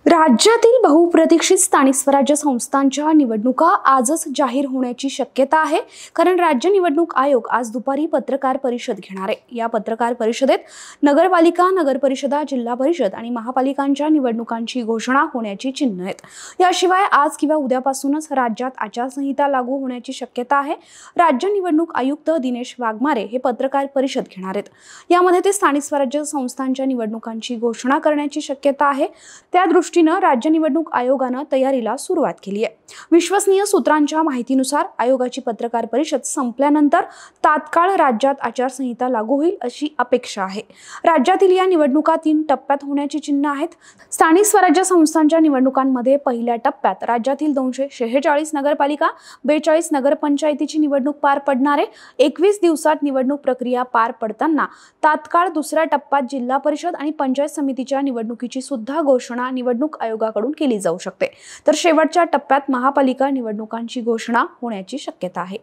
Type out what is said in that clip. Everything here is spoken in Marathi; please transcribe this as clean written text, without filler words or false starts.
राज्यातील बहुप्रतीक्षित स्थानिक स्वराज्य संस्थांच्या निवडणुका आजच जाहीर होण्याची शक्यता आहे। कारण राज्य निवडणूक आयोग आज दुपारी पत्रकार परिषद घेणार आहे। या पत्रकार परिषदेत नगरपालिका, नगरपरिषदा, जिल्हा परिषद आणि महापालिकांच्या निवडणुकांची घोषणा होण्याची चिन्ह आहेत। याशिवाय आज किंवा उद्यापासूनच राज्यात आचारसंहिता लागू होण्याची शक्यता आहे। राज्य निवडणूक आयुक्त दिनेश वाघमारे हे पत्रकार परिषद घेणार आहेत। यामध्ये ते स्थानिक स्वराज्य संस्थांच्या निवडणुकांची घोषणा करण्याची शक्यता आहे। त्या दृष्टीने राज्य निवडणूक आयोगाने तयारीला सुरुवात केली आहे। विश्वसनीय सूत्रांच्या माहितीनुसार आयोगाची पत्रकार परिषद संपल्यानंतर तात्काळ राज्यात आचारसंहिता लागू होईल अशी अपेक्षा आहे। राज्यातील या निवडणुका 3 टप्प्यात होण्याची चिन्ह आहेत। स्थानिक स्वराज्य संस्थांच्या निवडणुकांमध्ये पहिल्या टप्प्यात राज्यातील 246 नगरपालिका, 42 नगरपंचायतीची निवडणूक पार पडणार आहे। 21 दिवसात निवडणूक प्रक्रिया पार पडताना तात्काळ दुसऱ्या टप्प्यात जिल्हा परिषद आणि पंचायत समितीच्या निवडणुकीची सुद्धा घोषणा निवडणूक आयोगाकडून केली जाऊ शकते। तर शेवटच्या टप्प्यात महापालिका निवडणुकांची घोषणा होण्याची शक्यता आहे।